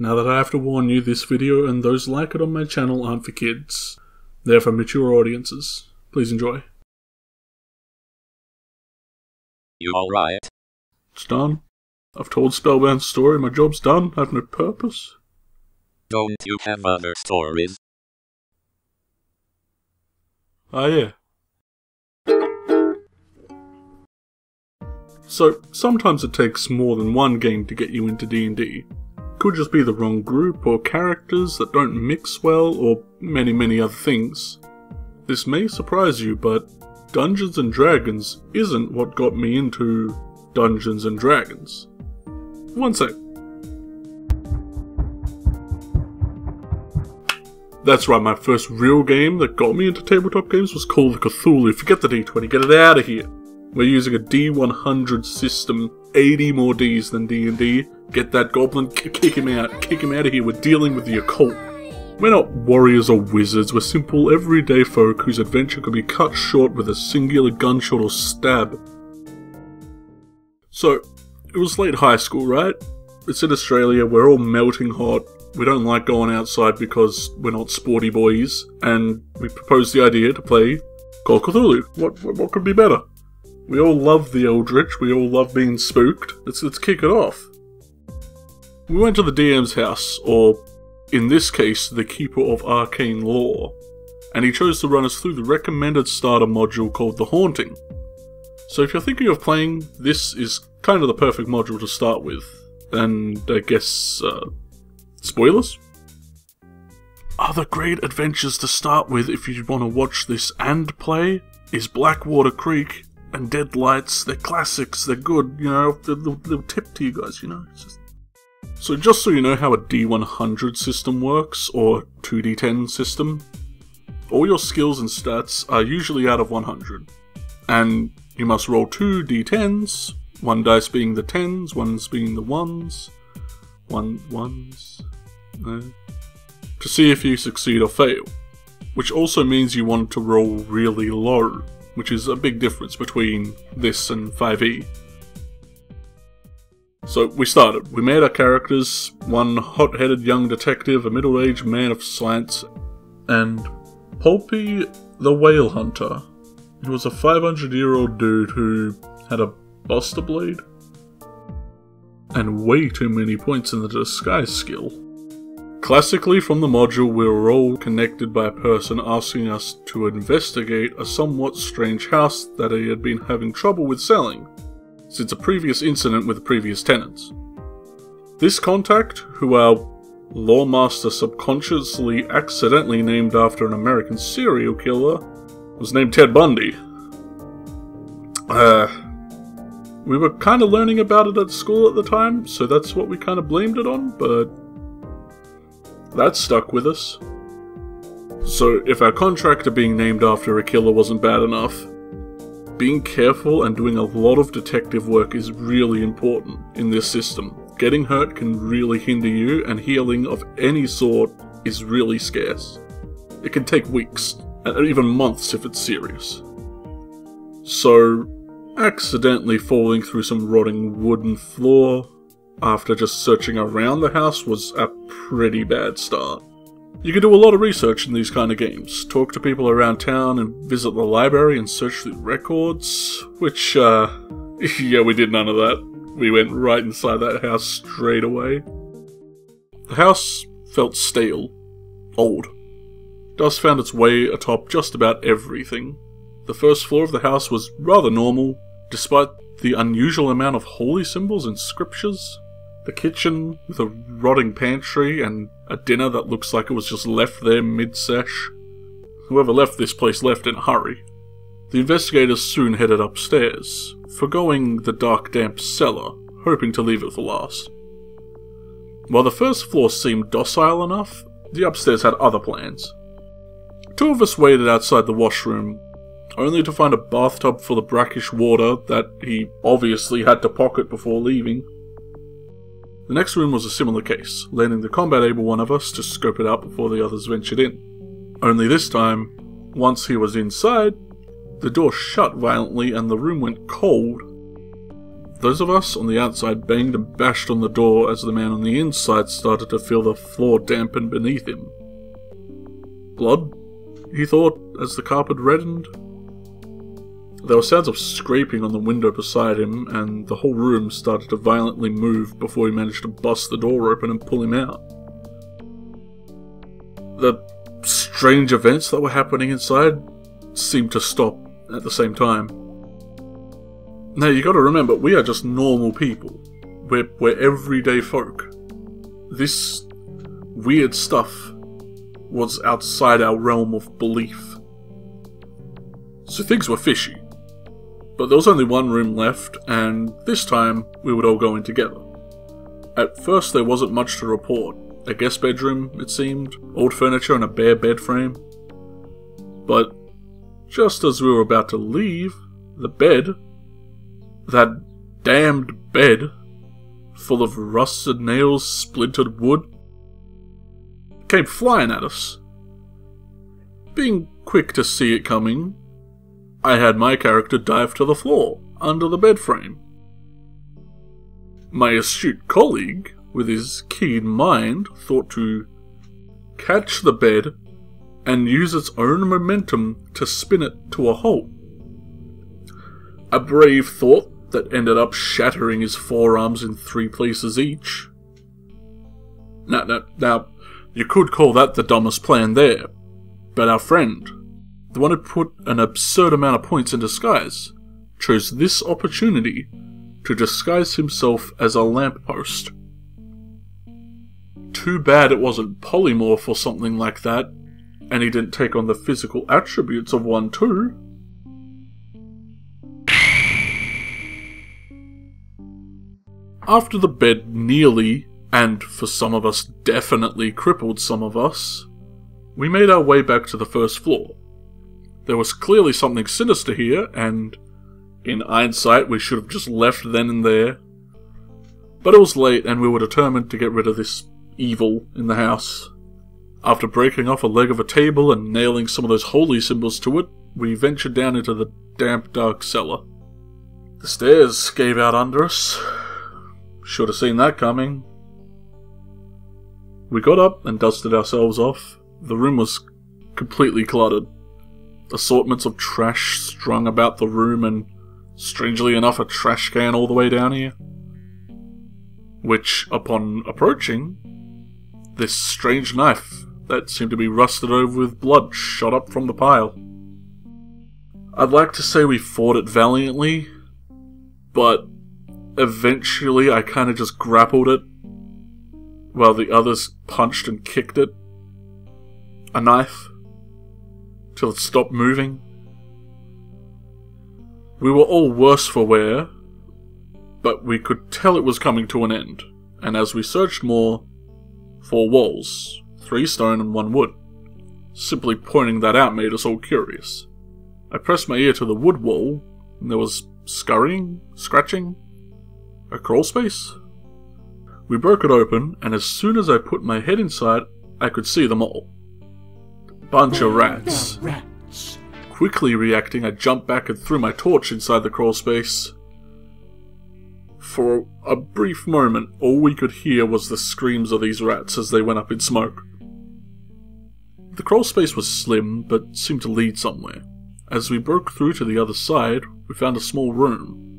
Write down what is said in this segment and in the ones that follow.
Now that I have to warn you, this video and those like it on my channel aren't for kids. They're for mature audiences. Please enjoy. You alright? It's done. I've told Spellbound's story, my job's done, I have no purpose. Don't you have other stories? Ah, yeah. So, sometimes it takes more than one game to get you into D&D. Could just be the wrong group, or characters that don't mix well, or many other things. This may surprise you, but Dungeons & Dragons isn't what got me into Dungeons & Dragons. One sec. That's right, my first real game that got me into tabletop games was Call of Cthulhu. Forget the D20, get it out of here. We're using a D100 system, 80 more Ds than D&D. Get that goblin, kick him out of here, we're dealing with the occult. We're not warriors or wizards, we're simple, everyday folk whose adventure could be cut short with a singular gunshot or stab. So, it was late high school, right? It's in Australia, we're all melting hot, we don't like going outside because we're not sporty boys, and we proposed the idea to play Call of Cthulhu. What could be better? We all love the Eldritch, we all love being spooked, let's kick it off. We went to the DM's house, or in this case, the Keeper of Arcane Lore, and he chose to run us through the recommended starter module called The Haunting. So if you're thinking of playing, this is kind of the perfect module to start with. And I guess, spoilers? Other great adventures to start with if you want to watch this and play is Blackwater Creek and Dead Lights. They're classics, they're good, you know, they're a little tip to you guys, you know. So just so you know how a D100 system works, or 2D10 system, all your skills and stats are usually out of 100. And you must roll 2 D10s, one dice being the 10s, ones being the 1s, to see if you succeed or fail. Which also means you want to roll really low, which is a big difference between this and 5e. So we started. We made our characters, one hot-headed young detective, a middle-aged man of science, and Pulpy the Whale Hunter. He was a 500-year-old dude who had a buster blade and way too many points in the disguise skill. Classically from the module, we were all connected by a person asking us to investigate a somewhat strange house that he had been having trouble with selling, since a previous incident with the previous tenants. This contact, who our lore master subconsciously accidentally named after an American serial killer, was named Ted Bundy. We were kind of learning about it at school at the time, so that's what we kind of blamed it on, but that stuck with us. So if our contractor being named after a killer wasn't bad enough, being careful and doing a lot of detective work is really important in this system. Getting hurt can really hinder you, and healing of any sort is really scarce. It can take weeks, and even months if it's serious. So, accidentally falling through some rotting wooden floor after just searching around the house was a pretty bad start. You can do a lot of research in these kind of games. Talk to people around town and visit the library and search through records, which, yeah, we did none of that. We went right inside that house straight away. The house felt stale, old. Dust found its way atop just about everything. The first floor of the house was rather normal, despite the unusual amount of holy symbols and scriptures. The kitchen, with a rotting pantry and a dinner that looks like it was just left there mid-sesh. Whoever left this place left in a hurry. The investigators soon headed upstairs, forgoing the dark damp cellar, hoping to leave it for last. While the first floor seemed docile enough, the upstairs had other plans. 2 of us waited outside the washroom, only to find a bathtub full of brackish water that he obviously had to pocket before leaving. The next room was a similar case, landing the combat-able one of us to scope it out before the others ventured in. Only this time, once he was inside, the door shut violently and the room went cold. Those of us on the outside banged and bashed on the door as the man on the inside started to feel the floor dampen beneath him. Blood, he thought, as the carpet reddened. There were sounds of scraping on the window beside him, and the whole room started to violently move before he managed to bust the door open and pull him out. The strange events that were happening inside seemed to stop at the same time. Now, you gotta remember, we are just normal people. We're everyday folk. This weird stuff was outside our realm of belief. So things were fishy. But there was only one room left, and this time we would all go in together. At first there wasn't much to report. A guest bedroom, it seemed, old furniture and a bare bed frame. But just as we were about to leave, the bed, that damned bed, full of rusted nails, splintered wood, came flying at us. Being quick to see it coming, I had my character dive to the floor, under the bed frame. My astute colleague, with his keen mind, thought to catch the bed and use its own momentum to spin it to a halt. A brave thought that ended up shattering his forearms in 3 places each. Now, you could call that the dumbest plan there, but our friend, the one who put an absurd amount of points in disguise, chose this opportunity to disguise himself as a lamppost. Too bad it wasn't polymorph or something like that, and he didn't take on the physical attributes of one too. After the bed nearly, and for some of us definitely crippled some of us, we made our way back to the first floor. There was clearly something sinister here, and in hindsight we should have just left then and there. But it was late and we were determined to get rid of this evil in the house. After breaking off a leg of a table and nailing some of those holy symbols to it, we ventured down into the damp, dark cellar. The stairs gave out under us. Should have seen that coming. We got up and dusted ourselves off. The room was completely cluttered. Assortments of trash strung about the room, and strangely enough a trash can all the way down here. Which, upon approaching, this strange knife that seemed to be rusted over with blood shot up from the pile. I'd like to say we fought it valiantly, but eventually I kinda just grappled it, while the others punched and kicked it. A knife. Till it stopped moving. We were all worse for wear, but we could tell it was coming to an end, and as we searched more, 4 walls, 3 stone and 1 wood. Simply pointing that out made us all curious. I pressed my ear to the wood wall, and there was scurrying, scratching, a crawl space. We broke it open, and as soon as I put my head inside, I could see them all. Bunch of rats. Quickly reacting, I jumped back and threw my torch inside the crawl space. For a brief moment, all we could hear was the screams of these rats as they went up in smoke. The crawl space was slim, but seemed to lead somewhere. As we broke through to the other side, we found a small room.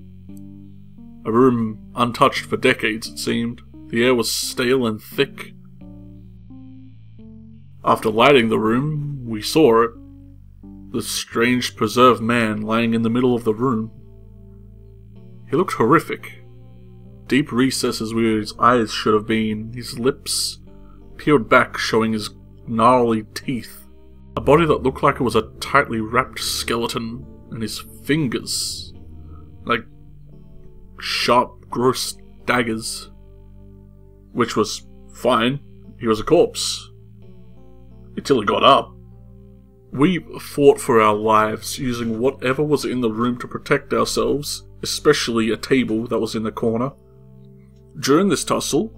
A room untouched for decades, it seemed. The air was stale and thick. After lighting the room, we saw it. The strange preserved man lying in the middle of the room. He looked horrific. Deep recesses where his eyes should have been, his lips peeled back showing his gnarly teeth. A body that looked like it was a tightly wrapped skeleton, and his fingers like sharp, gross daggers. Which was fine. He was a corpse. Until he got up. We fought for our lives, using whatever was in the room to protect ourselves, especially a table that was in the corner. During this tussle,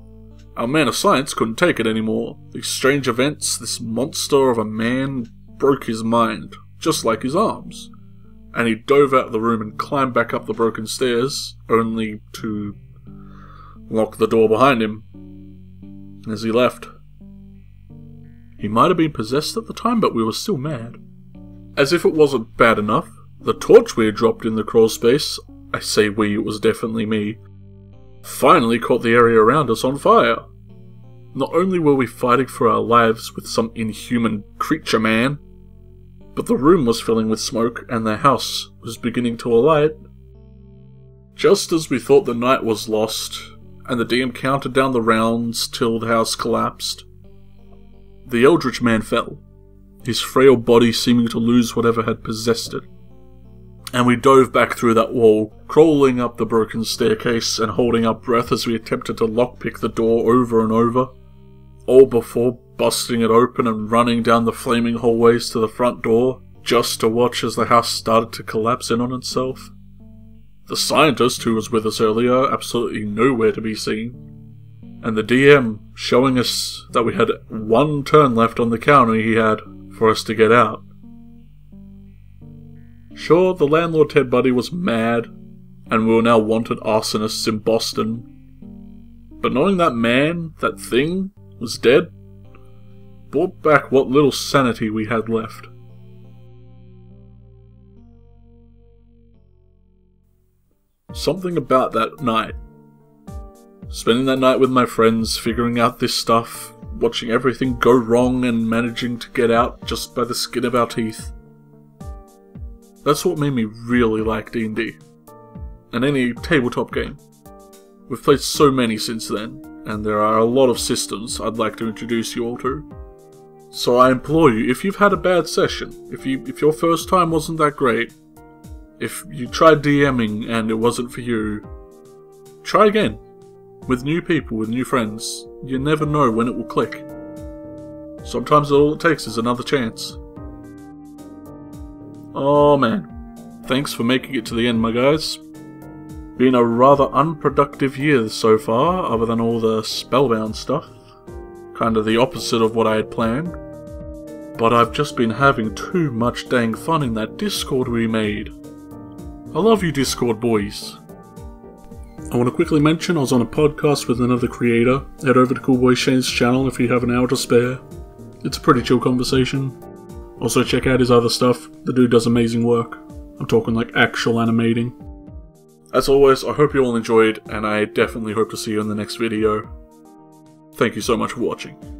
our man of science couldn't take it anymore. These strange events, this monster of a man broke his mind, just like his arms. and he dove out of the room and climbed back up the broken stairs, only to lock the door behind him as he left. He might have been possessed at the time, but we were still mad. As if it wasn't bad enough, the torch we had dropped in the crawl space, I say we, it was definitely me, finally caught the area around us on fire. Not only were we fighting for our lives with some inhuman creature man, but the room was filling with smoke and the house was beginning to alight. Just as we thought the night was lost, and the DM counted down the rounds till the house collapsed, the Eldritch Man fell, his frail body seeming to lose whatever had possessed it. And we dove back through that wall, crawling up the broken staircase and holding our breath as we attempted to lockpick the door over and over, all before busting it open and running down the flaming hallways to the front door, just to watch as the house started to collapse in on itself. The scientist who was with us earlier absolutely nowhere to be seen, and the DM showing us that we had one turn left on the counter he had for us to get out. Sure, the landlord Ted Buddy was mad, and we were now wanted arsonists in Boston, but knowing that man, that thing, was dead, brought back what little sanity we had left. Something about that night. Spending that night with my friends, figuring out this stuff, watching everything go wrong and managing to get out just by the skin of our teeth. That's what made me really like D&D. And any tabletop game. We've played so many since then, and there are a lot of systems I'd like to introduce you all to. So I implore you, if you've had a bad session, if your first time wasn't that great, if you tried DMing and it wasn't for you, try again. With new people, with new friends. You never know when it will click. Sometimes all it takes is another chance. Oh man, thanks for making it to the end, my guys. Been a rather unproductive year so far, other than all the spellbound stuff. Kind of the opposite of what I had planned. But I've just been having too much dang fun in that Discord we made. I love you Discord boys. I want to quickly mention I was on a podcast with another creator. Head over to Cool Boy Shane's channel if you have an hour to spare. It's a pretty chill conversation. Also check out his other stuff, the dude does amazing work. I'm talking like actual animating. As always, I hope you all enjoyed, and I definitely hope to see you in the next video. Thank you so much for watching.